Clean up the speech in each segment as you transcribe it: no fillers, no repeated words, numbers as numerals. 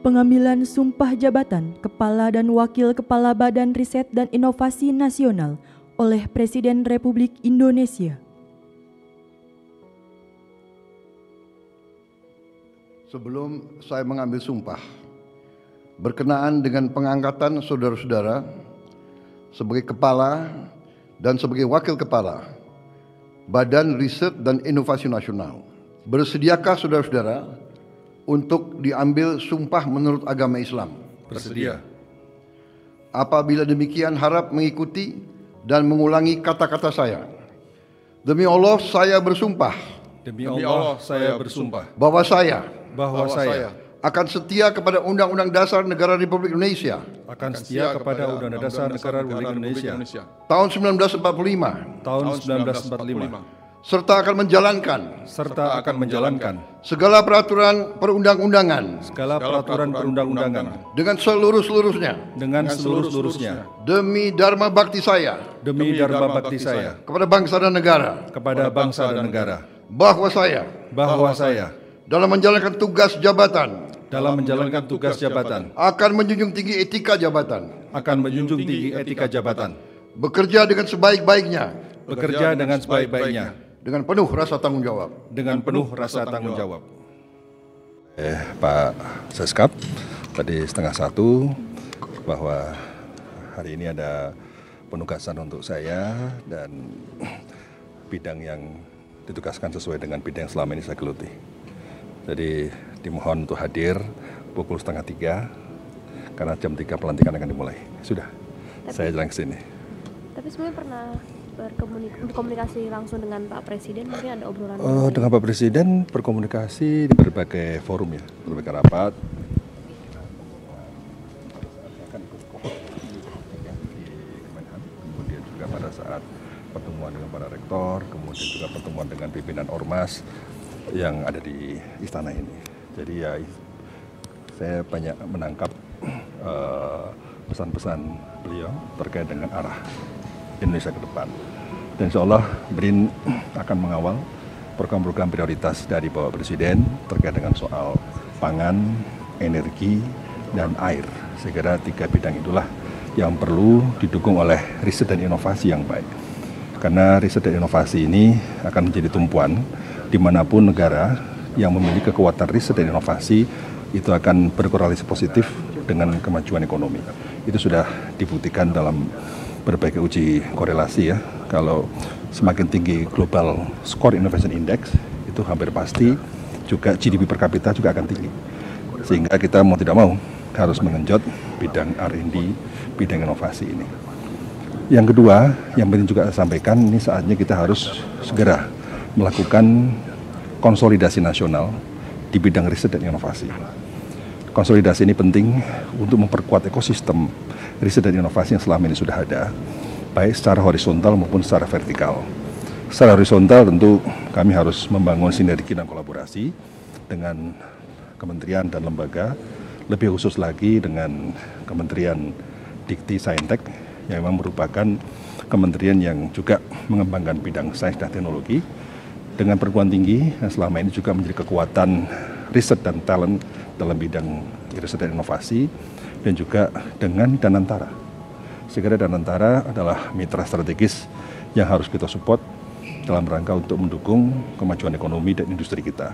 pengambilan sumpah jabatan Kepala dan Wakil Kepala Badan Riset dan Inovasi Nasional oleh Presiden Republik Indonesia. Sebelum saya mengambil sumpah, berkenaan dengan pengangkatan saudara-saudara sebagai Kepala dan sebagai Wakil Kepala Badan Riset dan Inovasi Nasional, bersediakah saudara-saudara untuk diambil sumpah menurut agama Islam? Bersedia. Apabila demikian, harap mengikuti dan mengulangi kata-kata saya. Demi Allah, saya bersumpah. Demi Allah, saya bersumpah Bahwa saya akan setia kepada Undang-Undang Dasar Negara Republik Indonesia setia kepada Undang-Undang Dasar Negara Republik Indonesia tahun 1945, tahun 1945, serta akan menjalankan segala peraturan perundang-undangan dengan seluruh-seluruhnya demi dharma bakti saya kepada bangsa dan negara, bahwa saya dalam menjalankan tugas jabatan akan menjunjung tinggi etika jabatan, bekerja dengan sebaik-baiknya dengan penuh rasa tanggung jawab. Pak Seskap tadi 12:30 bahwa hari ini ada penugasan untuk saya dan bidang yang ditugaskan sesuai dengan bidang yang selama ini saya geluti. Jadi dimohon untuk hadir pukul 2:30 karena jam 3 pelantikan akan dimulai. Sudah, saya jalan ke sini. Tapi sebenarnya pernah berkomunikasi langsung dengan Pak Presiden, mungkin ada obrolan? Dengan Pak Presiden berkomunikasi di berbagai forum ya, berbagai rapat. Kemudian juga pada saat pertemuan dengan para rektor, kemudian juga pertemuan dengan pimpinan Ormas yang ada di istana ini. Jadi ya saya banyak menangkap pesan-pesan beliau terkait dengan arah Indonesia ke depan. Dan insya Allah BRIN akan mengawal program-program prioritas dari Bapak Presiden terkait dengan soal pangan, energi, dan air. Saya kira 3 bidang itulah yang perlu didukung oleh riset dan inovasi yang baik. Karena riset dan inovasi ini akan menjadi tumpuan dimanapun negara yang memiliki kekuatan riset dan inovasi itu akan berkorelasi positif dengan kemajuan ekonomi. Itu sudah dibuktikan dalam berbagai uji korelasi ya. Kalau semakin tinggi global score innovation index itu hampir pasti juga GDP per kapita juga akan tinggi. Sehingga kita mau tidak mau harus mengenjot bidang R&D, bidang inovasi ini. Yang kedua, yang penting juga saya sampaikan, ini saatnya kita harus segera melakukan konsolidasi nasional di bidang riset dan inovasi. Konsolidasi ini penting untuk memperkuat ekosistem riset dan inovasi yang selama ini sudah ada, baik secara horizontal maupun secara vertikal. Secara horizontal tentu kami harus membangun sinergi dan kolaborasi dengan kementerian dan lembaga, lebih khusus lagi dengan Kementerian Dikti Saintek yang memang merupakan kementerian yang juga mengembangkan bidang sains dan teknologi, dengan perguruan tinggi yang selama ini juga menjadi kekuatan riset dan talent dalam bidang riset dan inovasi, dan juga dengan Danantara. Segera Danantara adalah mitra strategis yang harus kita support dalam rangka untuk mendukung kemajuan ekonomi dan industri kita.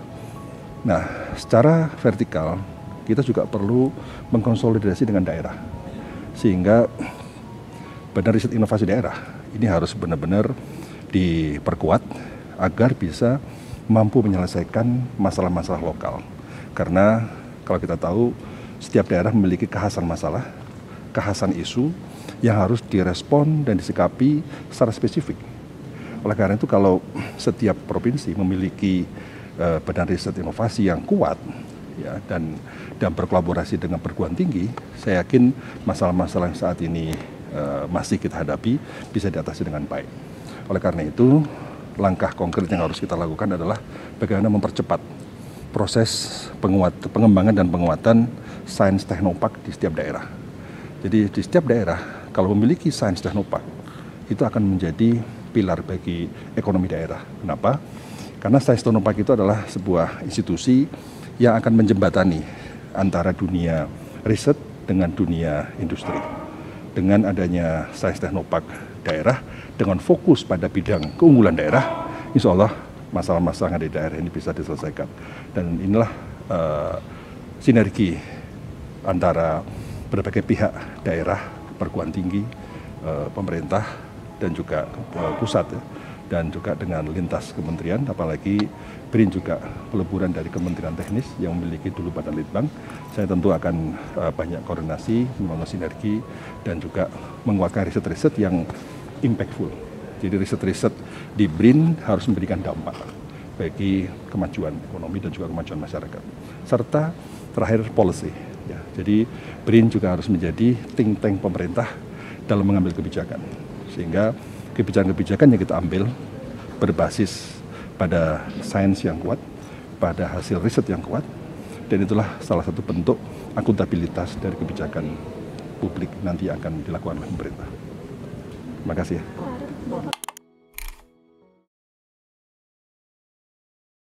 Nah, secara vertikal kita juga perlu mengkonsolidasi dengan daerah, sehingga Badan Riset Inovasi Daerah ini harus benar-benar diperkuat agar bisa mampu menyelesaikan masalah-masalah lokal. Karena kalau kita tahu setiap daerah memiliki kekhasan masalah, kekhasan isu yang harus direspon dan disikapi secara spesifik. Oleh karena itu kalau setiap provinsi memiliki badan riset inovasi yang kuat ya, dan berkolaborasi dengan perguruan tinggi, saya yakin masalah-masalah yang saat ini masih kita hadapi bisa diatasi dengan baik. Oleh karena itu langkah konkret yang harus kita lakukan adalah bagaimana mempercepat proses pengembangan dan penguatan sains teknopark di setiap daerah. Jadi di setiap daerah kalau memiliki sains teknopark itu akan menjadi pilar bagi ekonomi daerah. Kenapa? Karena sains teknopark itu adalah sebuah institusi yang akan menjembatani antara dunia riset dengan dunia industri. Dengan adanya Sains Teknopark daerah, dengan fokus pada bidang keunggulan daerah, insya Allah masalah-masalah yang ada di daerah ini bisa diselesaikan. Dan inilah sinergi antara berbagai pihak daerah, perguruan tinggi, pemerintah, dan juga pusat, dan juga dengan lintas kementerian, apalagi BRIN juga peleburan dari Kementerian Teknis yang memiliki dulu Badan Litbang. Saya tentu akan banyak koordinasi, membangun sinergi, dan juga menguatkan riset-riset yang impactful. Jadi riset-riset di BRIN harus memberikan dampak bagi kemajuan ekonomi dan juga kemajuan masyarakat. Serta terakhir policy. Ya, jadi BRIN juga harus menjadi think tank pemerintah dalam mengambil kebijakan. Sehingga kebijakan-kebijakan yang kita ambil berbasis pada sains yang kuat, pada hasil riset yang kuat, dan itulah salah satu bentuk akuntabilitas dari kebijakan publik nanti akan dilakukan oleh pemerintah. Terima kasih ya.